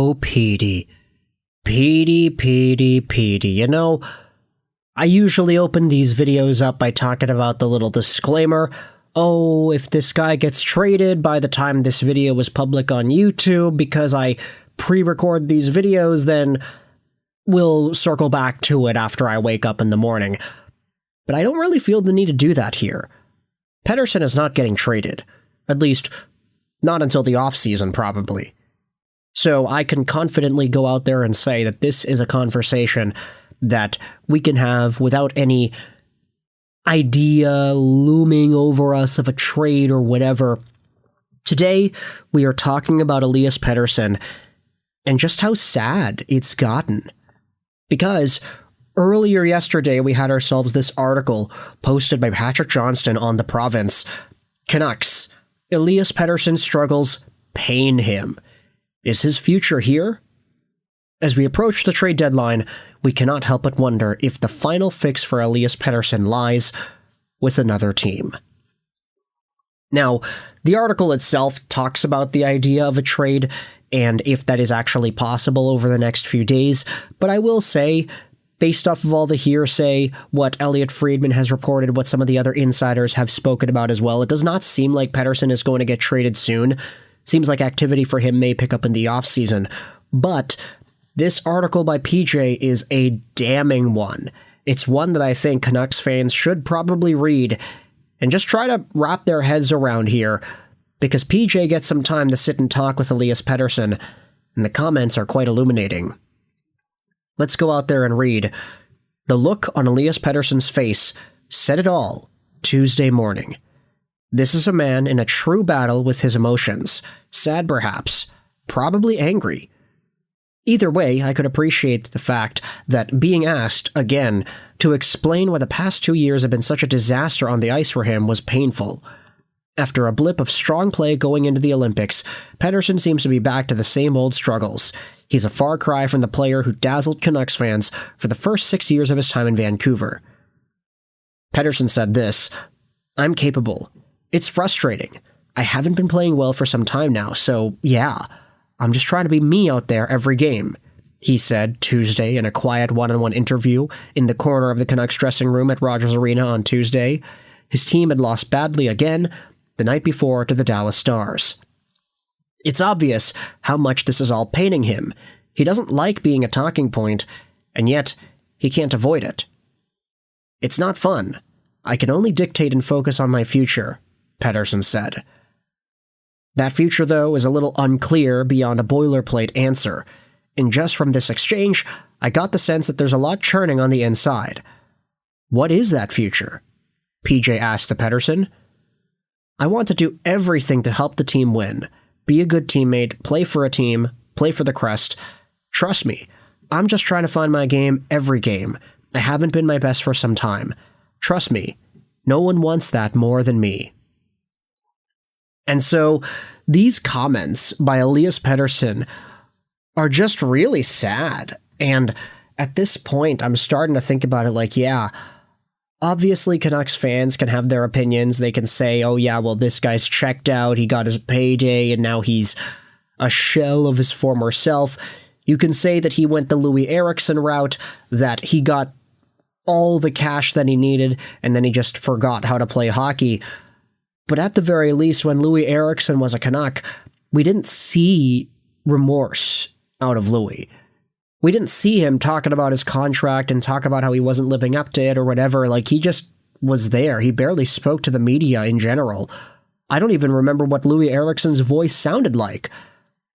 Oh, Petey. Petey. You know, I usually open these videos up by talking about the little disclaimer. Oh, if this guy gets traded by the time this video was public on YouTube, because I pre-record these videos, then we'll circle back to it after I wake up in the morning. But I don't really feel the need to do that here. Pettersson is not getting traded. At least, not until the offseason, probably. So I can confidently go out there and say that this is a conversation that we can have without any idea looming over us of a trade or whatever. Today, we are talking about Elias Pettersson and just how sad it's gotten. Because earlier yesterday, we had ourselves this article posted by Patrick Johnston on The Province. Canucks. Elias Pettersson's struggles pain him. Is his future here? As we approach the trade deadline, we cannot help but wonder if the final fix for Elias Pettersson lies with another team. Now, the article itself talks about the idea of a trade and if that is actually possible over the next few days, but I will say, based off of all the hearsay, what Elliot Friedman has reported, what some of the other insiders have spoken about as well, it does not seem like Pettersson is going to get traded soon. Seems like activity for him may pick up in the offseason, but this article by PJ is a damning one. It's one that I think Canucks fans should probably read and just try to wrap their heads around here, because PJ gets some time to sit and talk with Elias Pettersson, and the comments are quite illuminating. Let's go out there and read. The look on Elias Pettersson's face said it all Tuesday morning. This is a man in a true battle with his emotions, sad perhaps, probably angry. Either way, I could appreciate the fact that being asked, again, to explain why the past 2 years have been such a disaster on the ice for him was painful. After a blip of strong play going into the Olympics, Pettersson seems to be back to the same old struggles. He's a far cry from the player who dazzled Canucks fans for the first 6 years of his time in Vancouver. Pettersson said this, "I'm capable. It's frustrating. I haven't been playing well for some time now, so yeah, I'm just trying to be me out there every game," he said Tuesday in a quiet one-on-one interview in the corner of the Canucks dressing room at Rogers Arena on Tuesday. His team had lost badly again the night before to the Dallas Stars. It's obvious how much this is all paining him. He doesn't like being a talking point, and yet he can't avoid it. "It's not fun. I can only dictate and focus on my future," Pettersson said. That future, though, is a little unclear beyond a boilerplate answer, and just from this exchange, I got the sense that there's a lot churning on the inside. "What is that future?" PJ asked the Pettersson. "I want to do everything to help the team win. Be a good teammate, play for a team, play for the crest. Trust me, I'm just trying to find my game every game. I haven't been my best for some time. Trust me, no one wants that more than me." And so, these comments by Elias Pettersson are just really sad. And at this point, I'm starting to think about it like, yeah, obviously Canucks fans can have their opinions. They can say, oh yeah, well, this guy's checked out, he got his payday, and now he's a shell of his former self. You can say that he went the Louis Eriksson route, that he got all the cash that he needed, and then he just forgot how to play hockey. But at the very least, when Louis Eriksson was a Canuck, we didn't see remorse out of Louis. We didn't see him talking about his contract and talk about how he wasn't living up to it or whatever. Like, he just was there. He barely spoke to the media in general. I don't even remember what Louis Eriksson's voice sounded like.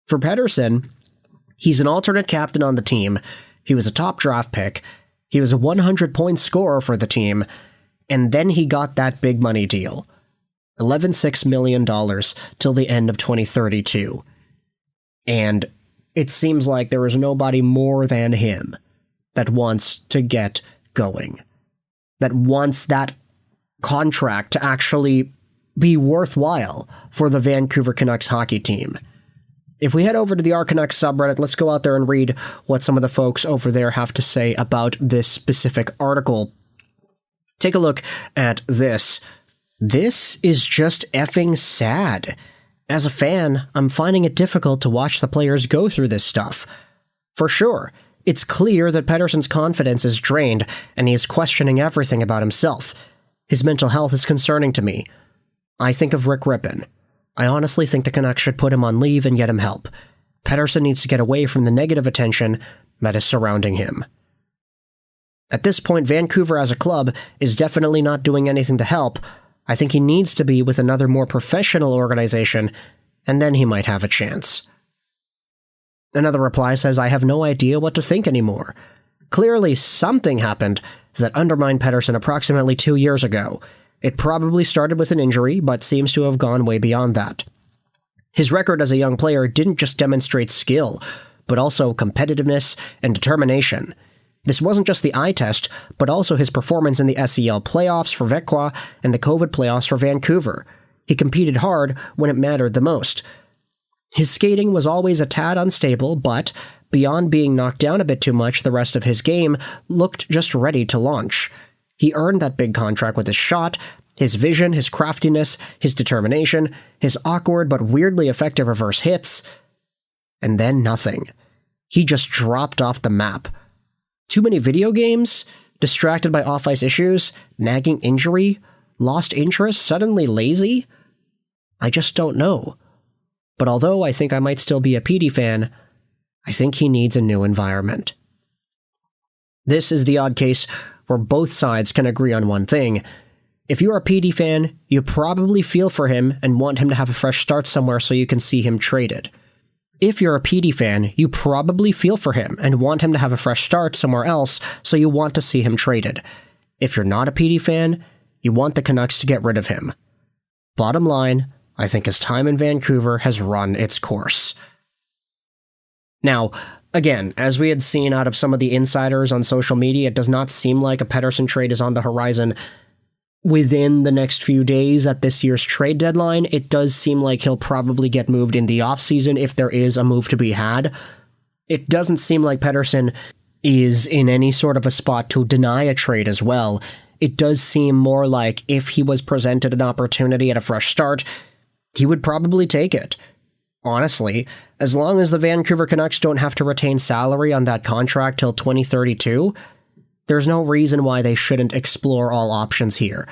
For Pettersson, he's an alternate captain on the team. He was a top draft pick. He was a 100-point scorer for the team. And then he got that big money deal. $11.6 million till the end of 2032. And it seems like there is nobody more than him that wants to get going, that wants that contract to actually be worthwhile for the Vancouver Canucks hockey team. If we head over to the Canucks subreddit, let's go out there and read what some of the folks over there have to say about this specific article. Take a look at this. "This is just effing sad. As a fan, I'm finding it difficult to watch the players go through this stuff. For sure, it's clear that Pettersson's confidence is drained, and he is questioning everything about himself. His mental health is concerning to me. I think of Rick Rippon. I honestly think the Canucks should put him on leave and get him help. Pettersson needs to get away from the negative attention that is surrounding him. At this point, Vancouver as a club is definitely not doing anything to help. I think he needs to be with another more professional organization, and then he might have a chance. Another reply says, I have no idea what to think anymore. Clearly something happened that undermined Pettersson approximately 2 years ago. It probably started with an injury, but seems to have gone way beyond that. His record as a young player didn't just demonstrate skill, but also competitiveness and determination. This wasn't just the eye test, but also his performance in the SEL playoffs for Veikkaus and the COVID playoffs for Vancouver. He competed hard when it mattered the most. His skating was always a tad unstable, but beyond being knocked down a bit too much, the rest of his game looked just ready to launch. He earned that big contract with his shot, his vision, his craftiness, his determination, his awkward but weirdly effective reverse hits, and then nothing. He just dropped off the map. Too many video games? Distracted by off-ice issues? Nagging injury? Lost interest? Suddenly lazy? I just don't know. But although I think I might still be a PD fan, I think he needs a new environment. This is the odd case where both sides can agree on one thing. If you're a PD fan, you probably feel for him and want him to have a fresh start somewhere so you can see him traded. If you're a PD fan, you probably feel for him and want him to have a fresh start somewhere else so you want to see him traded. If you're not a PD fan, you want the Canucks to get rid of him. Bottom line, I think his time in Vancouver has run its course. Now, again, as we had seen out of some of the insiders on social media, it does not seem like a Pettersson trade is on the horizon within the next few days at this year's trade deadline. It does seem like he'll probably get moved in the offseason if there is a move to be had. It doesn't seem like Pettersson is in any sort of a spot to deny a trade as well. It does seem more like if he was presented an opportunity at a fresh start, he would probably take it. Honestly, as long as the Vancouver Canucks don't have to retain salary on that contract till 2032, there's no reason why they shouldn't explore all options here.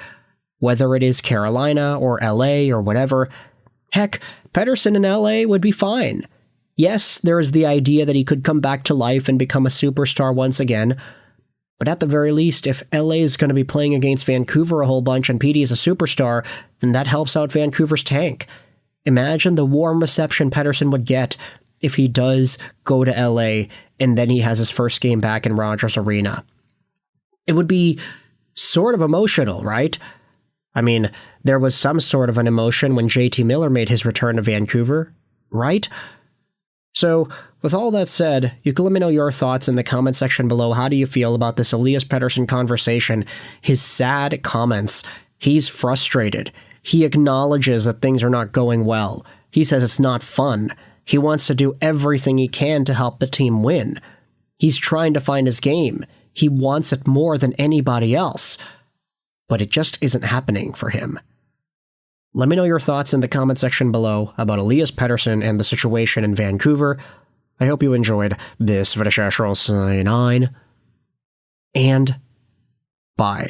Whether it is Carolina or LA or whatever, heck, Pettersson in LA would be fine. Yes, there is the idea that he could come back to life and become a superstar once again, but at the very least, if LA is going to be playing against Vancouver a whole bunch and PD is a superstar, then that helps out Vancouver's tank. Imagine the warm reception Pettersson would get if he does go to LA and then he has his first game back in Rogers Arena. It would be sort of emotional, right? I mean, there was some sort of an emotion when JT Miller made his return to Vancouver, right? So, with all that said, you can let me know your thoughts in the comment section below. How do you feel about this Elias Pettersson conversation? His sad comments. He's frustrated. He acknowledges that things are not going well. He says it's not fun. He wants to do everything he can to help the team win. He's trying to find his game. He wants it more than anybody else. But it just isn't happening for him. Let me know your thoughts in the comment section below about Elias Pettersson and the situation in Vancouver. I hope you enjoyed this video. Sign on, and bye.